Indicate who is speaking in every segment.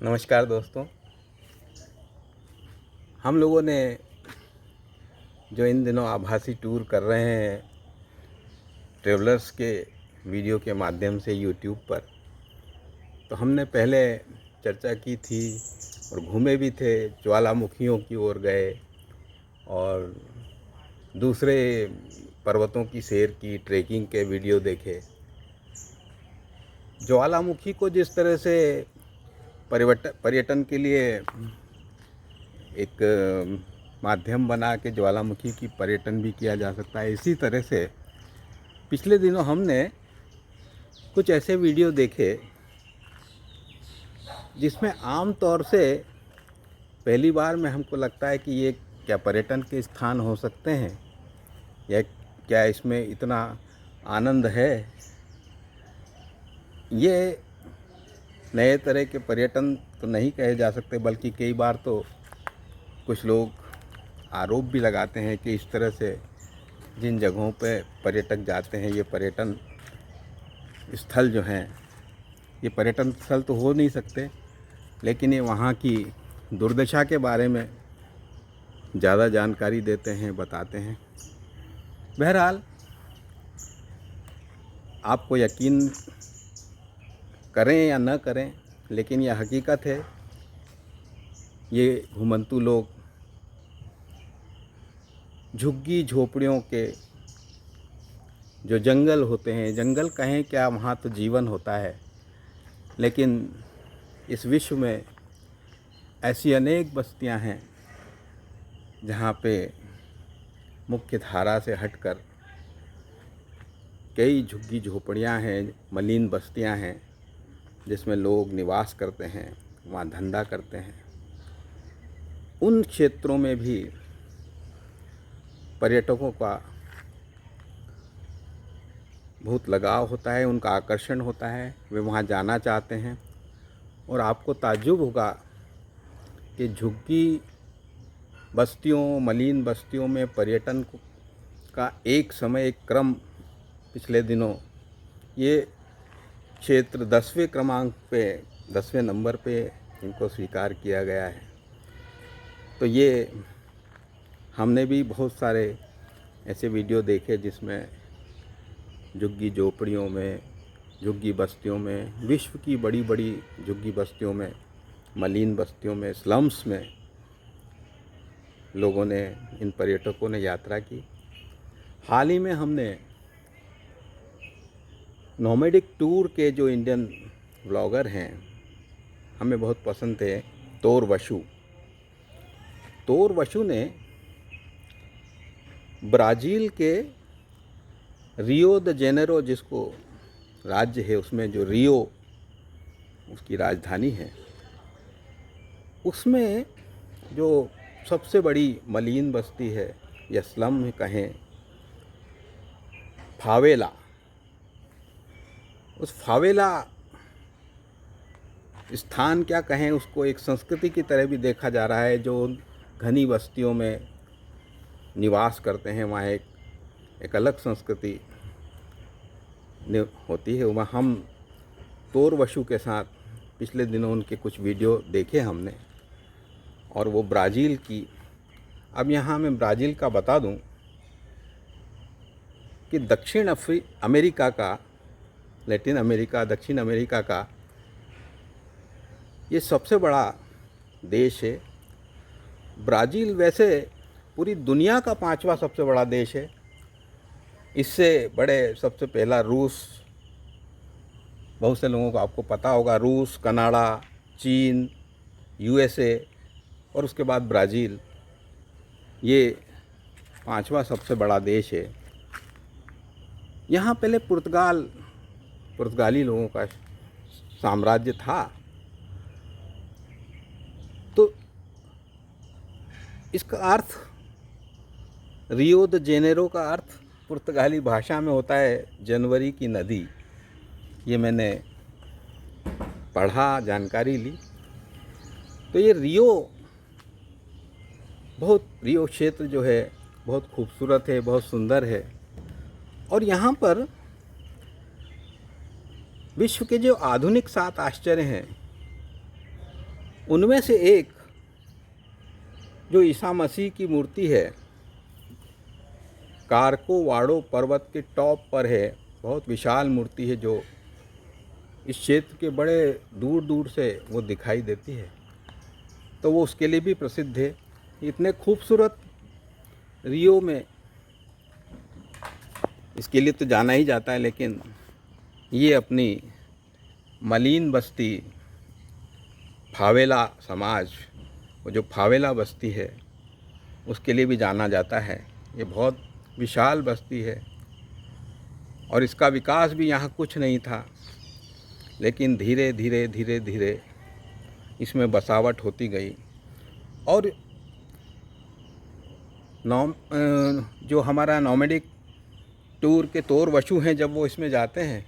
Speaker 1: नमस्कार दोस्तों। हम लोगों ने जो इन दिनों आभासी टूर कर रहे हैं ट्रेवलर्स के वीडियो के माध्यम से यूट्यूब पर, तो हमने पहले चर्चा की थी और घूमे भी थे, ज्वालामुखियों की ओर गए और दूसरे पर्वतों की सैर की, ट्रैकिंग के वीडियो देखे। ज्वालामुखी को जिस तरह से पर्यटन के लिए एक माध्यम बना के ज्वालामुखी की पर्यटन भी किया जा सकता है, इसी तरह से पिछले दिनों हमने कुछ ऐसे वीडियो देखे जिसमें आम तौर से पहली बार में हमको लगता है कि ये क्या पर्यटन के स्थान हो सकते हैं या क्या इसमें इतना आनंद है। ये नए तरह के पर्यटन तो नहीं कहे जा सकते, बल्कि कई बार तो कुछ लोग आरोप भी लगाते हैं कि इस तरह से जिन जगहों पे पर्यटक जाते हैं, ये पर्यटन स्थल जो हैं, ये पर्यटन स्थल तो हो नहीं सकते, लेकिन ये वहाँ की दुर्दशा के बारे में ज़्यादा जानकारी देते हैं, बताते हैं। बहरहाल आपको यकीन करें या न करें, लेकिन यह हकीकत है, ये घुमंतू लोग झुग्गी झोपड़ियों के जो जंगल होते हैं, जंगल कहें क्या, वहाँ तो जीवन होता है, लेकिन इस विश्व में ऐसी अनेक बस्तियां हैं जहाँ पे मुख्य धारा से हटकर कई झुग्गी झोपड़ियाँ हैं, मलिन बस्तियां हैं जिसमें लोग निवास करते हैं, वहाँ धंधा करते हैं। उन क्षेत्रों में भी पर्यटकों का बहुत लगाव होता है, उनका आकर्षण होता है, वे वहाँ जाना चाहते हैं। और आपको ताज्जुब होगा कि झुग्गी बस्तियों, मलिन बस्तियों में पर्यटन का एक समय, एक क्रम पिछले दिनों ये क्षेत्र 10वें क्रमांक पे, 10वें नंबर पे इनको स्वीकार किया गया है। तो ये हमने भी बहुत सारे ऐसे वीडियो देखे जिसमें झुग्गी झोपड़ियों में, झुग्गी बस्तियों में, विश्व की बड़ी बड़ी झुग्गी बस्तियों में, मलिन बस्तियों में, स्लम्स में लोगों ने, इन पर्यटकों ने यात्रा की। हाल ही में हमने नोमैडिक टूर के जो इंडियन ब्लॉगर हैं, हमें बहुत पसंद थे, तोर वशु ने ब्राज़ील के रियो द जेनेरो, जिसको राज्य है, उसमें जो रियो उसकी राजधानी है, उसमें जो सबसे बड़ी मलिन बस्ती है या स्लम कहें, फावेला, उस फावेला स्थान क्या कहें, उसको एक संस्कृति की तरह भी देखा जा रहा है। जो घनी बस्तियों में निवास करते हैं, वहाँ एक अलग संस्कृति होती है। वहाँ हम तोर वशु के साथ पिछले दिनों उनके कुछ वीडियो देखे हमने, और वो ब्राज़ील की। अब यहाँ मैं ब्राज़ील का बता दूं कि अमेरिका का, लैटिन अमेरिका, दक्षिण अमेरिका का ये सबसे बड़ा देश है। ब्राज़ील वैसे पूरी दुनिया का 5वां सबसे बड़ा देश है। इससे बड़े सबसे पहला रूस, बहुत से लोगों को आपको पता होगा, रूस, कनाडा, चीन, यूएसए, और उसके बाद ब्राज़ील, ये 5वां सबसे बड़ा देश है। यहाँ पहले पुर्तगाली लोगों का साम्राज्य था। तो इसका अर्थ, रियो द जेनेरो का अर्थ पुर्तगाली भाषा में होता है जनवरी की नदी। ये मैंने पढ़ा, जानकारी ली। तो ये रियो क्षेत्र जो है बहुत खूबसूरत है, बहुत सुंदर है। और यहाँ पर विश्व के जो आधुनिक 7 आश्चर्य हैं, उनमें से एक जो ईसा मसीह की मूर्ति है, कारकोवाड़ो पर्वत के टॉप पर है। बहुत विशाल मूर्ति है जो इस क्षेत्र के बड़े दूर दूर से वो दिखाई देती है, तो वो उसके लिए भी प्रसिद्ध है। इतने खूबसूरत रियो में इसके लिए तो जाना ही जाता है, लेकिन ये अपनी मलीन बस्ती फावेला समाज, वो जो फावेला बस्ती है उसके लिए भी जाना जाता है। ये बहुत विशाल बस्ती है और इसका विकास भी यहाँ कुछ नहीं था, लेकिन धीरे धीरे धीरे धीरे इसमें बसावट होती गई। और जो हमारा नॉमेडिक टूर के तोर वशु हैं, जब वो इसमें जाते हैं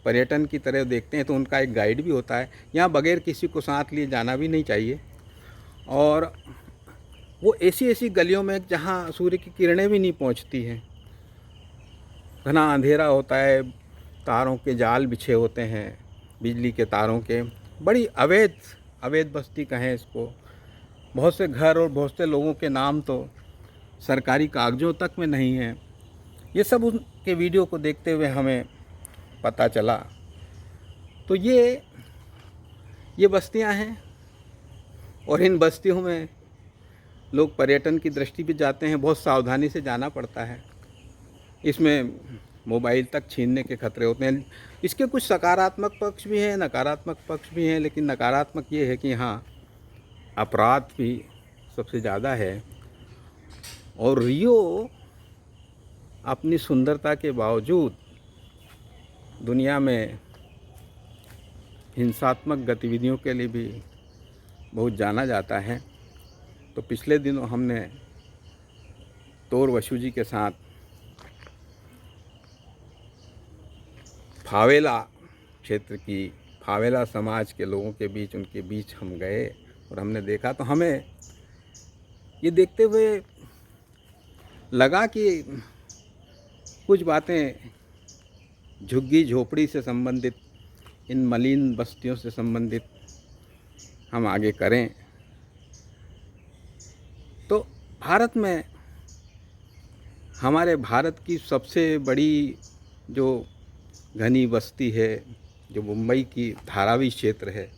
Speaker 1: पर्यटन की तरह देखते हैं, तो उनका एक गाइड भी होता है। यहाँ बगैर किसी को साथ लिए जाना भी नहीं चाहिए। और वो ऐसी ऐसी गलियों में जहाँ सूर्य की किरणें भी नहीं पहुँचती हैं, घना अंधेरा होता है, तारों के जाल बिछे होते हैं, बिजली के तारों के, बड़ी अवैध बस्ती कहें इसको। बहुत से घर और बहुत से लोगों के नाम तो सरकारी कागज़ों तक में नहीं हैं। ये सब उनके वीडियो को देखते हुए हमें पता चला। तो ये बस्तियां हैं और इन बस्तियों में लोग पर्यटन की दृष्टि भी जाते हैं। बहुत सावधानी से जाना पड़ता है। इसमें मोबाइल तक छीनने के खतरे होते हैं। इसके कुछ सकारात्मक पक्ष भी हैं, नकारात्मक पक्ष भी हैं, लेकिन नकारात्मक ये है कि यहाँ अपराध भी सबसे ज़्यादा है। और रियो अपनी सुंदरता के बावजूद दुनिया में हिंसात्मक गतिविधियों के लिए भी बहुत जाना जाता है। तो पिछले दिनों हमने तोर वशु जी के साथ फावेला क्षेत्र की, फावेला समाज के लोगों के बीच, उनके बीच हम गए और हमने देखा। तो हमें ये देखते हुए लगा कि कुछ बातें झुग्गी झोपड़ी से संबंधित, इन मलिन बस्तियों से संबंधित हम आगे करें। तो भारत में, हमारे भारत की सबसे बड़ी जो घनी बस्ती है, जो मुंबई की धारावी क्षेत्र है,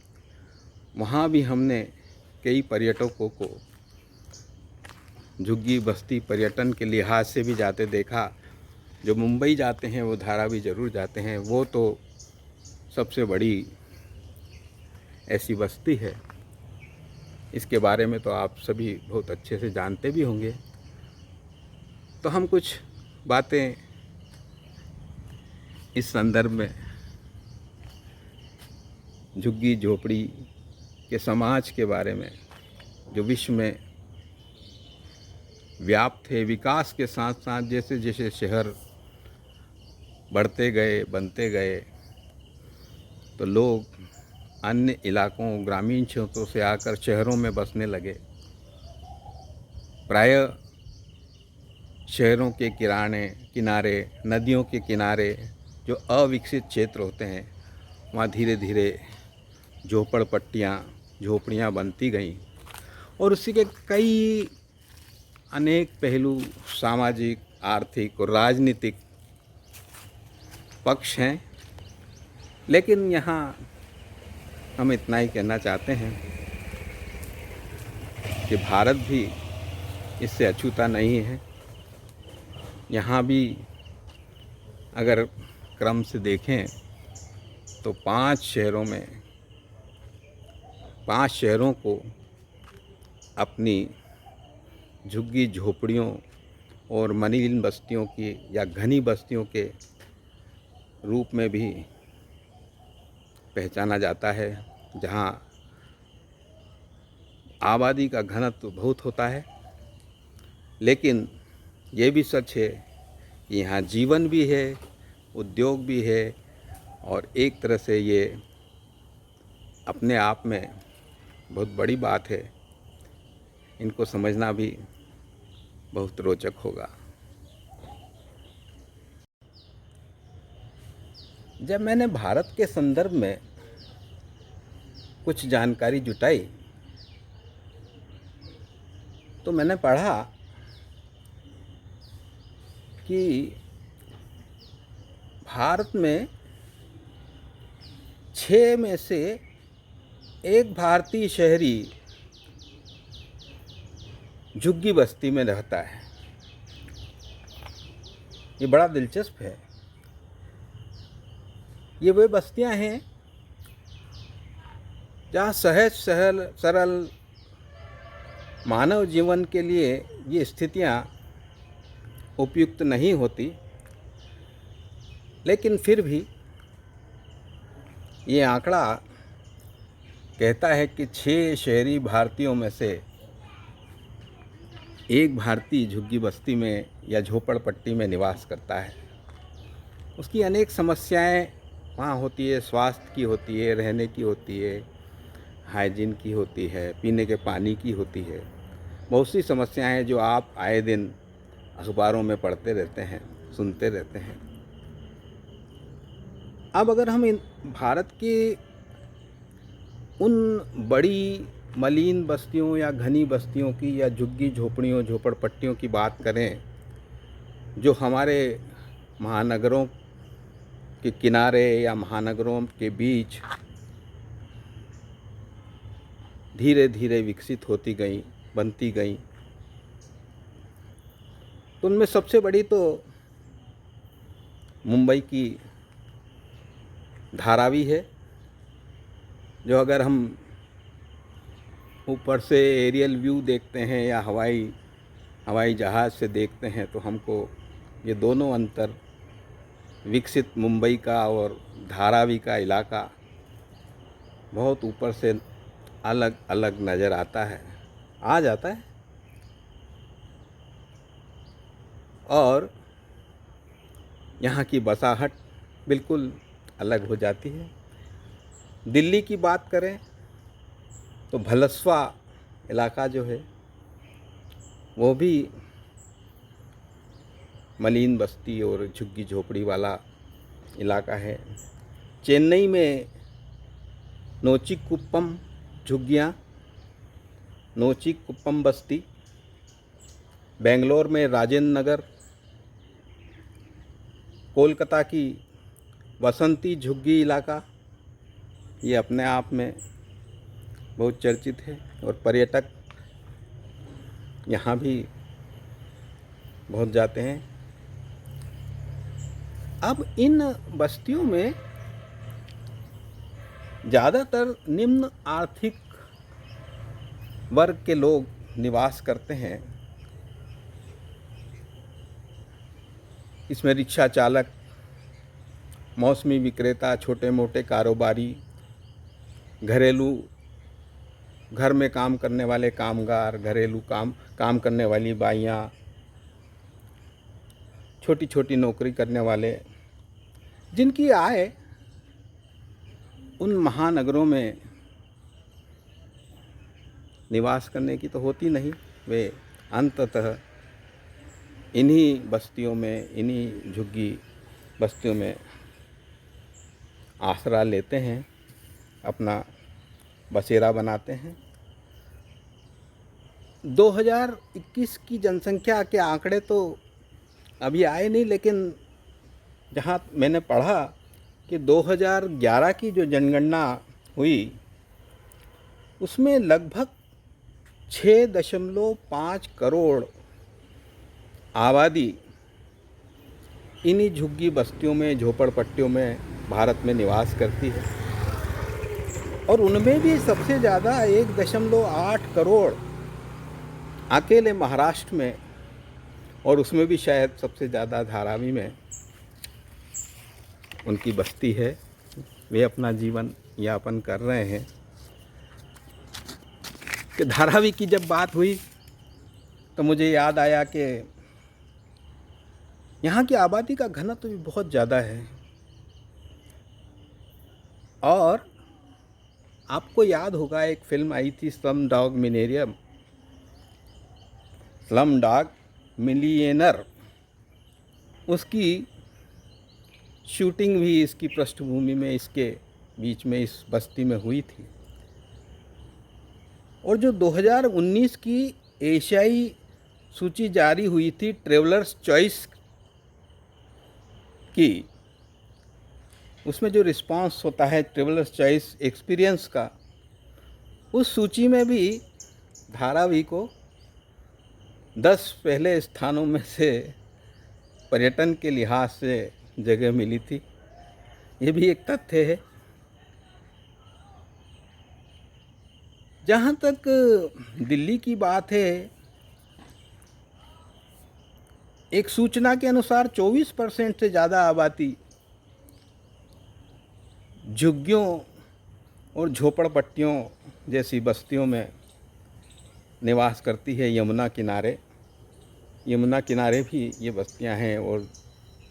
Speaker 1: वहाँ भी हमने कई पर्यटकों को झुग्गी बस्ती पर्यटन के लिहाज से भी जाते देखा। जो मुंबई जाते हैं वो धारावी ज़रूर जाते हैं। वो तो सबसे बड़ी ऐसी बस्ती है। इसके बारे में तो आप सभी बहुत अच्छे से जानते भी होंगे। तो हम कुछ बातें इस संदर्भ में झुग्गी झोपड़ी के समाज के बारे में, जो विश्व में व्याप्त है, विकास के साथ साथ जैसे जैसे शहर बढ़ते गए, बनते गए, तो लोग अन्य इलाकों, ग्रामीण क्षेत्रों से आकर शहरों में बसने लगे। प्रायः शहरों के किनारे, नदियों के किनारे जो अविकसित क्षेत्र होते हैं, वहाँ धीरे धीरे झोपड़ियाँ बनती गईं। और उसी के कई अनेक पहलू, सामाजिक, आर्थिक और राजनीतिक पक्ष हैं। लेकिन यहाँ हम इतना ही कहना चाहते हैं कि भारत भी इससे अछूता नहीं है। यहाँ भी अगर क्रम से देखें तो 5 शहरों को अपनी झुग्गी झोपड़ियों और मलिन बस्तियों की या घनी बस्तियों के रूप में भी पहचाना जाता है, जहाँ आबादी का घनत्व बहुत होता है। लेकिन ये भी सच है कि यहाँ जीवन भी है, उद्योग भी है, और एक तरह से ये अपने आप में बहुत बड़ी बात है। इनको समझना भी बहुत रोचक होगा। जब मैंने भारत के संदर्भ में कुछ जानकारी जुटाई तो मैंने पढ़ा कि भारत में 6 में से एक भारतीय शहरी झुग्गी बस्ती में रहता है। ये बड़ा दिलचस्प है। ये वे बस्तियां हैं जहाँ सहज सरल मानव जीवन के लिए ये स्थितियाँ उपयुक्त नहीं होती, लेकिन फिर भी ये आंकड़ा कहता है कि 6 शहरी भारतीयों में से एक भारतीय झुग्गी बस्ती में या झोपड़पट्टी में निवास करता है। उसकी अनेक समस्याएं वहाँ होती है, स्वास्थ्य की होती है, रहने की होती है, हाइजीन की होती है, पीने के पानी की होती है। बहुत सी समस्याएं हैं जो आप आए दिन अखबारों में पढ़ते रहते हैं, सुनते रहते हैं। अब अगर हम भारत की उन बड़ी मलिन बस्तियों या घनी बस्तियों की या झुग्गी झोपड़ियों झोपड़पट्टियों की बात करें जो हमारे महानगरों के किनारे या महानगरों के बीच धीरे धीरे विकसित होती गई, बनती गई, तो उनमें सबसे बड़ी तो मुंबई की धारावी है, जो अगर हम ऊपर से एरियल व्यू देखते हैं या हवाई जहाज़ से देखते हैं तो हमको ये दोनों अंतर, विकसित मुंबई का और धारावी का इलाका, बहुत ऊपर से अलग अलग नज़र आ जाता है। और यहाँ की बसाहट बिल्कुल अलग हो जाती है। दिल्ली की बात करें तो भलसवा इलाका जो है वो भी मलिन बस्ती और झुग्गी झोपड़ी वाला इलाका है। चेन्नई में नोचिकुप्पम झुग्गियाँ, नोचिकुप्पम बस्ती, बेंगलोर में राजेंद्र नगर, कोलकाता की वसंती झुग्गी इलाका, ये अपने आप में बहुत चर्चित है और पर्यटक यहाँ भी बहुत जाते हैं। अब इन बस्तियों में ज़्यादातर निम्न आर्थिक वर्ग के लोग निवास करते हैं। इसमें रिक्शा चालक, मौसमी विक्रेता, छोटे मोटे कारोबारी, घर में काम करने वाले कामगार, घरेलू काम करने वाली बाइयाँ, छोटी छोटी नौकरी करने वाले, जिनकी आय उन महानगरों में निवास करने की तो होती नहीं, वे अंततः इन्हीं बस्तियों में, इन्हीं झुग्गी बस्तियों में आसरा लेते हैं, अपना बसेरा बनाते हैं। 2021 की जनसंख्या के आंकड़े तो अभी आए नहीं, लेकिन जहाँ मैंने पढ़ा कि 2011 की जो जनगणना हुई उसमें लगभग 6.5 करोड़ आबादी इन्हीं झुग्गी बस्तियों में, झोपड़पट्टियों में भारत में निवास करती है। और उनमें भी सबसे ज़्यादा 1.8 करोड़ अकेले महाराष्ट्र में, और उसमें भी शायद सबसे ज़्यादा धारावी में उनकी बस्ती है। वे अपना जीवन यापन कर रहे हैं। कि धारावी की जब बात हुई तो मुझे याद आया कि यहाँ की आबादी का घनत्व भी बहुत ज़्यादा है। और आपको याद होगा, एक फिल्म आई थी स्लम डॉग मिलियनेयर, उसकी शूटिंग भी इसकी पृष्ठभूमि में, इसके बीच में, इस बस्ती में हुई थी। और जो 2019 की एशियाई सूची जारी हुई थी ट्रेवलर्स चॉइस की, उसमें जो रिस्पांस होता है ट्रेवलर्स चॉइस एक्सपीरियंस का, उस सूची में भी धारावी को 10 पहले स्थानों में से पर्यटन के लिहाज से जगह मिली थी। ये भी एक तथ्य है। जहाँ तक दिल्ली की बात है, एक सूचना के अनुसार 24% से ज़्यादा आबादी झुग्गियों और झोपड़पट्टियों जैसी बस्तियों में निवास करती है यमुना किनारे। यमुना किनारे भी ये बस्तियां हैं। और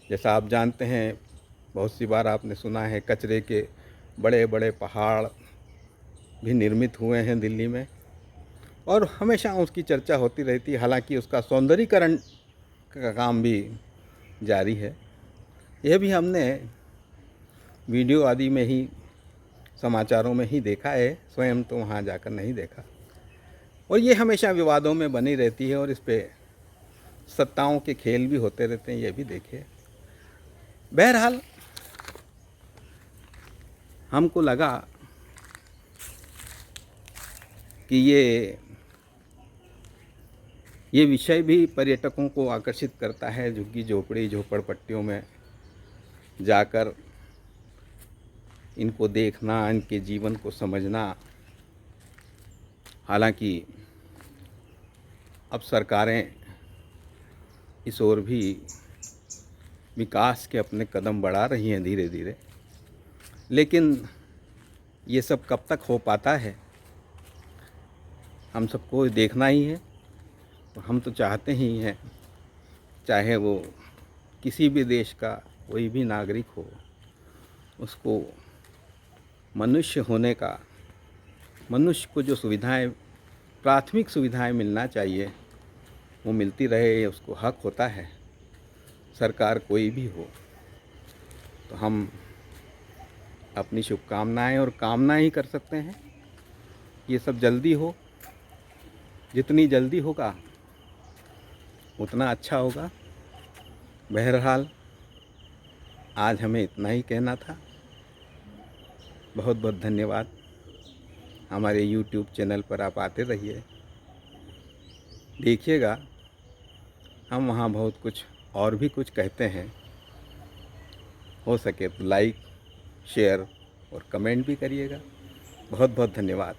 Speaker 1: जैसा आप जानते हैं, बहुत सी बार आपने सुना है, कचरे के बड़े बड़े पहाड़ भी निर्मित हुए हैं दिल्ली में, और हमेशा उसकी चर्चा होती रहती है। हालांकि उसका सौंदर्यीकरण का काम भी जारी है। यह भी हमने वीडियो आदि में ही, समाचारों में ही देखा है, स्वयं तो वहाँ जाकर नहीं देखा। और ये हमेशा विवादों में बनी रहती है और इस पे सत्ताओं के खेल भी होते रहते हैं, ये भी देखे। बहरहाल हमको लगा कि ये विषय भी पर्यटकों को आकर्षित करता है। झुग्गी झोपड़ी झोपड़पट्टियों में जाकर इनको देखना, इनके जीवन को समझना। हालांकि अब सरकारें इस ओर भी विकास के अपने कदम बढ़ा रही हैं धीरे धीरे, लेकिन ये सब कब तक हो पाता है, हम सबको देखना ही है। तो हम तो चाहते ही हैं, चाहे वो किसी भी देश का कोई भी नागरिक हो, उसको मनुष्य होने का, मनुष्य को जो सुविधाएं, प्राथमिक सुविधाएं मिलना चाहिए, वो मिलती रहे, ये उसको हक होता है। सरकार कोई भी हो, तो हम अपनी शुभकामनाएं और कामना ही कर सकते हैं। ये सब जल्दी हो, जितनी जल्दी होगा उतना अच्छा होगा। बहरहाल आज हमें इतना ही कहना था। बहुत बहुत धन्यवाद। हमारे YouTube चैनल पर आप आते रहिए, देखिएगा, हम वहाँ बहुत कुछ और भी कुछ कहते हैं। हो सके तो लाइक, शेयर और कमेंट भी करिएगा। बहुत बहुत धन्यवाद।